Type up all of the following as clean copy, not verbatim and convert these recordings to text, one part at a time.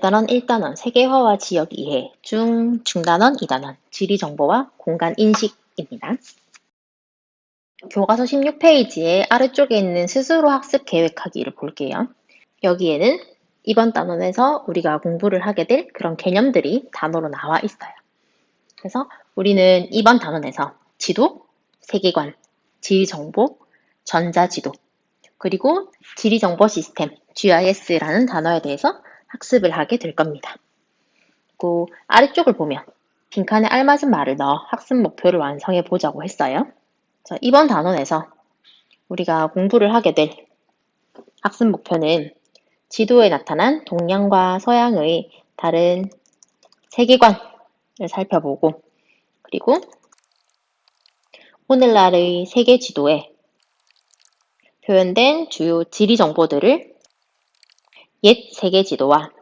대단원 1단원 세계화와 지역 이해 중 중단원 2단원 지리 정보와 공간 인식입니다. 교과서 16페이지의 아래쪽에 있는 스스로 학습 계획하기를 볼게요. 여기에는 이번 단원에서 우리가 공부를 하게 될 그런 개념들이 단어로 나와 있어요. 그래서 우리는 이번 단원에서 지도, 세계관, 지리정보, 전자지도, 그리고 지리정보 시스템, GIS라는 단어에 대해서 학습을 하게 될 겁니다. 그리고 아래쪽을 보면 빈칸에 알맞은 말을 넣어 학습 목표를 완성해 보자고 했어요. 자, 이번 단원에서 우리가 공부를 하게 될 학습 목표는 지도에 나타난 동양과 서양의 다른 세계관을 살펴보고, 그리고 오늘날의 세계 지도에 표현된 주요 지리 정보들을 옛 세계 지도와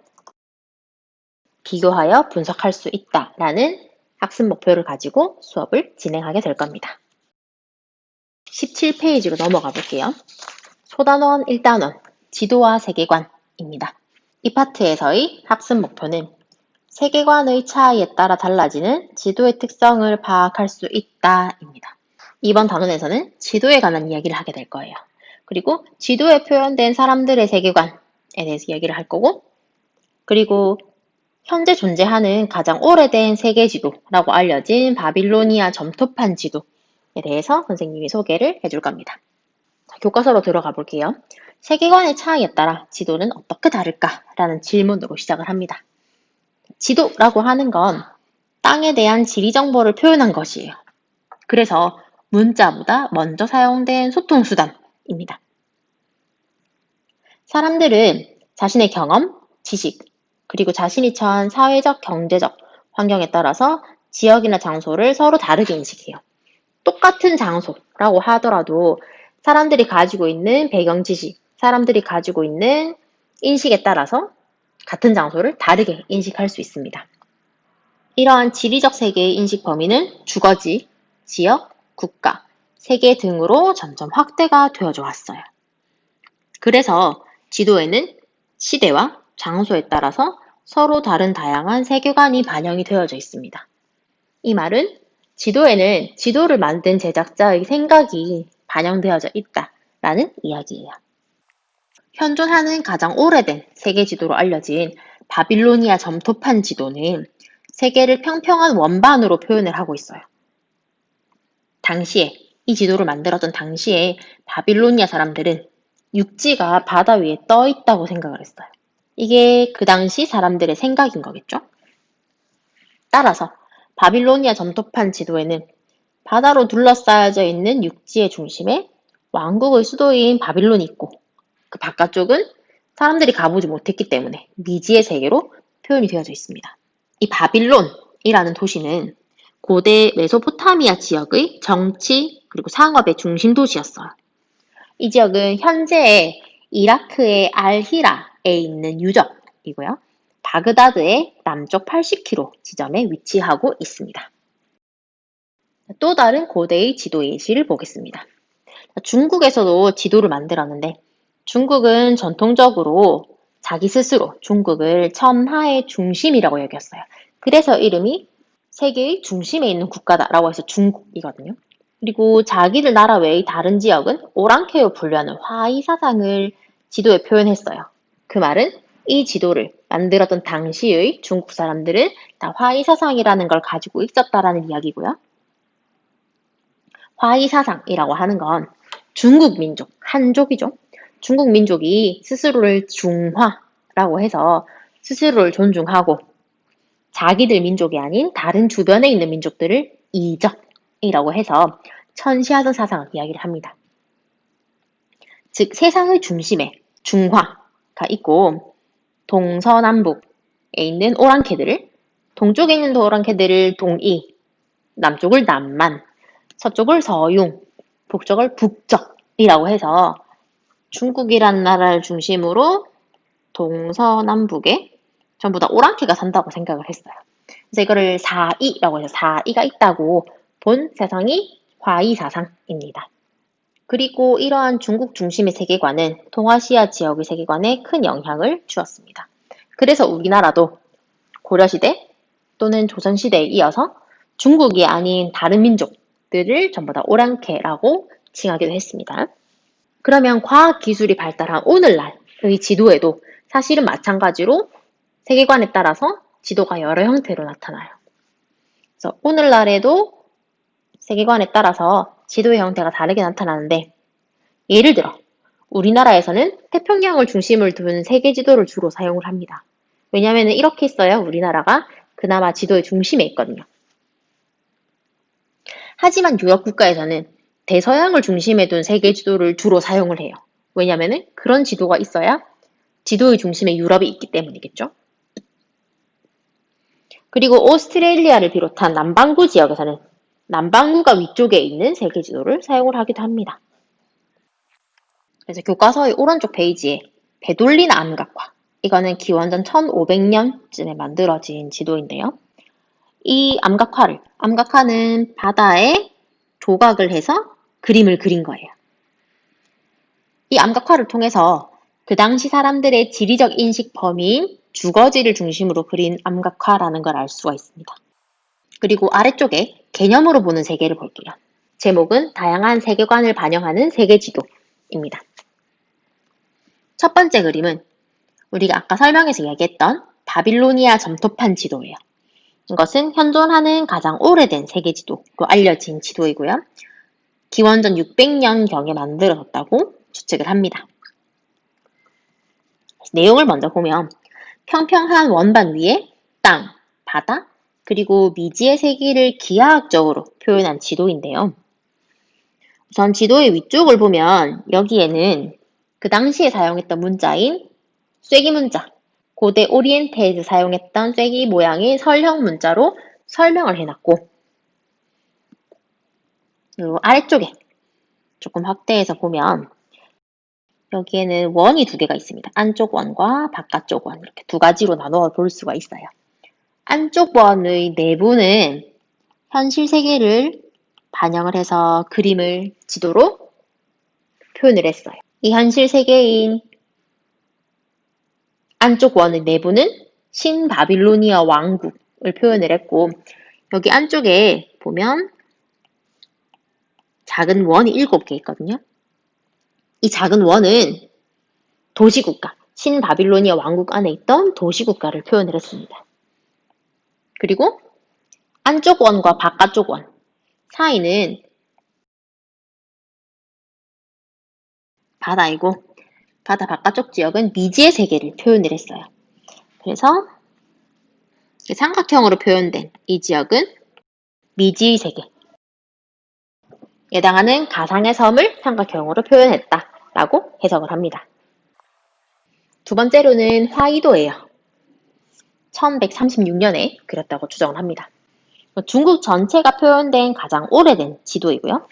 비교하여 분석할 수 있다라는 학습 목표를 가지고 수업을 진행하게 될 겁니다. 17페이지로 넘어가 볼게요. 소단원 1단원 지도와 세계관입니다. 이 파트에서의 학습 목표는 세계관의 차이에 따라 달라지는 지도의 특성을 파악할 수 있다입니다. 이번 단원에서는 지도에 관한 이야기를 하게 될 거예요. 그리고 지도에 표현된 사람들의 세계관에 대해서 이야기를 할 거고, 그리고 현재 존재하는 가장 오래된 세계 지도라고 알려진 바빌로니아 점토판 지도에 대해서 선생님이 소개를 해줄 겁니다. 자, 교과서로 들어가 볼게요. 세계관의 차이에 따라 지도는 어떻게 다를까라는 질문으로 시작을 합니다. 지도라고 하는 건 땅에 대한 지리 정보를 표현한 것이에요. 그래서 문자보다 먼저 사용된 소통수단입니다. 사람들은 자신의 경험, 지식, 그리고 자신이 처한 사회적, 경제적 환경에 따라서 지역이나 장소를 서로 다르게 인식해요. 똑같은 장소라고 하더라도 사람들이 가지고 있는 배경 지식, 사람들이 가지고 있는 인식에 따라서 같은 장소를 다르게 인식할 수 있습니다. 이러한 지리적 세계의 인식 범위는 주거지, 지역, 국가, 세계 등으로 점점 확대가 되어져 왔어요. 그래서 지도에는 시대와 장소에 따라서 서로 다른 다양한 세계관이 반영이 되어져 있습니다. 이 말은 지도에는 지도를 만든 제작자의 생각이 반영되어져 있다라는 이야기예요. 현존하는 가장 오래된 세계 지도로 알려진 바빌로니아 점토판 지도는 세계를 평평한 원반으로 표현을 하고 있어요. 당시에 이 지도를 만들었던 당시에 바빌로니아 사람들은 육지가 바다 위에 떠 있다고 생각을 했어요. 이게 그 당시 사람들의 생각인 거겠죠? 따라서 바빌로니아 점토판 지도에는 바다로 둘러싸여져 있는 육지의 중심에 왕국의 수도인 바빌론이 있고, 그 바깥쪽은 사람들이 가보지 못했기 때문에 미지의 세계로 표현이 되어져 있습니다. 이 바빌론이라는 도시는 고대 메소포타미아 지역의 정치 그리고 상업의 중심 도시였어요. 이 지역은 현재의 이라크의 알히라에 있는 유적이고요. 바그다드의 남쪽 80km 지점에 위치하고 있습니다. 또 다른 고대의 지도 예시를 보겠습니다. 중국에서도 지도를 만들었는데, 중국은 전통적으로 자기 스스로 중국을 천하의 중심이라고 여겼어요. 그래서 이름이 세계의 중심에 있는 국가다라고 해서 중국이거든요. 그리고 자기들 나라 외의 다른 지역은 오랑캐로 분류하는 화이 사상을 지도에 표현했어요. 그 말은 이 지도를 만들었던 당시의 중국 사람들은 다 화이 사상이라는 걸 가지고 있었다라는 이야기고요. 화이 사상이라고 하는 건 중국 민족, 한족이죠. 중국 민족이 스스로를 중화라고 해서 스스로를 존중하고 자기들 민족이 아닌 다른 주변에 있는 민족들을 이적이라고 해서 천시하던 사상을 이야기를 합니다. 즉 세상의 중심에 중화가 있고 동서남북에 있는 오랑캐들을, 동쪽에 있는 오랑캐들을 동이, 남쪽을 남만, 서쪽을 서융, 북쪽을 북적이라고 해서 중국이라는 나라를 중심으로 동서남북에 전부 다 오랑캐가 산다고 생각을 했어요. 그래서 이거를 사이라고 해서 사이가 있다고 본 세상이 화이사상입니다. 그리고 이러한 중국 중심의 세계관은 동아시아 지역의 세계관에 큰 영향을 주었습니다. 그래서 우리나라도 고려시대 또는 조선시대에 이어서 중국이 아닌 다른 민족들을 전부 다 오랑캐라고 칭하기도 했습니다. 그러면 과학기술이 발달한 오늘날의 지도에도 사실은 마찬가지로 세계관에 따라서 지도가 여러 형태로 나타나요. 그래서 오늘날에도 세계관에 따라서 지도의 형태가 다르게 나타나는데, 예를 들어 우리나라에서는 태평양을 중심을 둔 세계 지도를 주로 사용을 합니다. 왜냐하면 이렇게 있어야 우리나라가 그나마 지도의 중심에 있거든요. 하지만 유럽 국가에서는 대서양을 중심에 둔 세계 지도를 주로 사용을 해요. 왜냐하면 그런 지도가 있어야 지도의 중심에 유럽이 있기 때문이겠죠. 그리고 오스트레일리아를 비롯한 남반구 지역에서는 남반구가 위쪽에 있는 세계 지도를 사용을 하기도 합니다. 그래서 교과서의 오른쪽 페이지에 베돌린 암각화, 이거는 기원전 1500년쯤에 만들어진 지도인데요. 이 암각화는 바다에 조각을 해서 그림을 그린 거예요. 이 암각화를 통해서 그 당시 사람들의 지리적 인식 범위인 주거지를 중심으로 그린 암각화라는 걸 알 수가 있습니다. 그리고 아래쪽에 개념으로 보는 세계를 볼게요. 제목은 다양한 세계관을 반영하는 세계지도입니다. 첫 번째 그림은 우리가 아까 설명에서 이야기했던 바빌로니아 점토판 지도예요. 이것은 현존하는 가장 오래된 세계지도로 알려진 지도이고요. 기원전 600년경에 만들어졌다고 추측을 합니다. 내용을 먼저 보면 평평한 원반 위에 땅, 바다, 그리고 미지의 세계를 기하학적으로 표현한 지도인데요. 우선 지도의 위쪽을 보면 여기에는 그 당시에 사용했던 문자인 쐐기 문자, 고대 오리엔테에서 사용했던 쐐기 모양의 설형 문자로 설명을 해놨고, 그리고 아래쪽에 조금 확대해서 보면 여기에는 원이 두 개가 있습니다. 안쪽 원과 바깥쪽 원, 이렇게 두 가지로 나누어 볼 수가 있어요. 안쪽 원의 내부는 현실 세계를 반영을 해서 그림을 지도로 표현을 했어요. 이 현실 세계인 안쪽 원의 내부는 신바빌로니아 왕국을 표현을 했고, 여기 안쪽에 보면 작은 원이 7개 있거든요. 이 작은 원은 도시국가, 신바빌로니아 왕국 안에 있던 도시국가를 표현을 했습니다. 그리고 안쪽 원과 바깥쪽 원 사이는 바다이고, 바다 바깥쪽 지역은 미지의 세계를 표현을 했어요. 그래서 삼각형으로 표현된 이 지역은 미지의 세계에 해당하는 가상의 섬을 삼각형으로 표현했다라고 해석을 합니다. 두 번째로는 화이도예요. 1136년에 그렸다고 추정을 합니다. 중국 전체가 표현된 가장 오래된 지도이고요.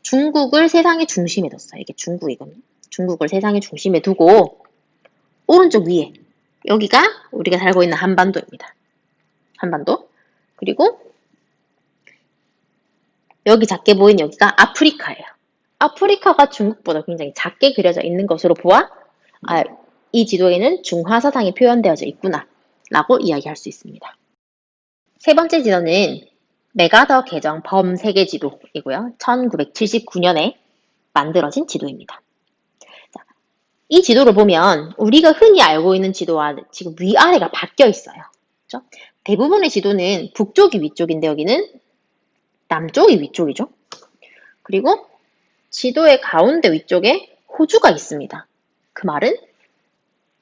중국을 세상의 중심에 뒀어요. 이게 중국이거든요. 중국을 세상의 중심에 두고 오른쪽 위에 여기가 우리가 살고 있는 한반도입니다. 한반도. 그리고 여기 작게 보이는 여기가 아프리카예요. 아프리카가 중국보다 굉장히 작게 그려져 있는 것으로 보아 이 지도에는 중화 사상이 표현되어져 있구나 라고 이야기할 수 있습니다. 세 번째 지도는 메가더 개정 범세계 지도이고요. 1979년에 만들어진 지도입니다. 자, 이 지도를 보면 우리가 흔히 알고 있는 지도와 지금 위아래가 바뀌어 있어요. 그렇죠? 대부분의 지도는 북쪽이 위쪽인데 여기는 남쪽이 위쪽이죠. 그리고 지도의 가운데 위쪽에 호주가 있습니다. 그 말은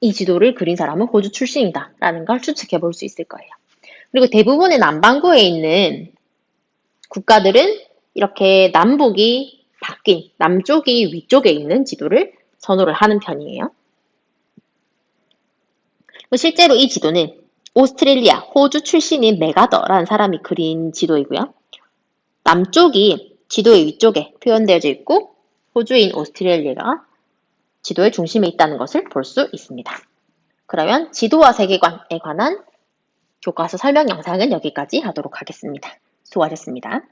이 지도를 그린 사람은 호주 출신이다 라는 걸 추측해 볼 수 있을 거예요. 그리고 대부분의 남반구에 있는 국가들은 이렇게 남북이 바뀐 남쪽이 위쪽에 있는 지도를 선호를 하는 편이에요. 실제로 이 지도는 오스트레일리아, 호주 출신인 메가더라는 사람이 그린 지도이고요. 남쪽이 지도의 위쪽에 표현되어져 있고 호주인 오스트레일리아가 지도의 중심에 있다는 것을 볼 수 있습니다. 그러면 지도와 세계관에 관한 교과서 설명 영상은 여기까지 하도록 하겠습니다. 수고하셨습니다.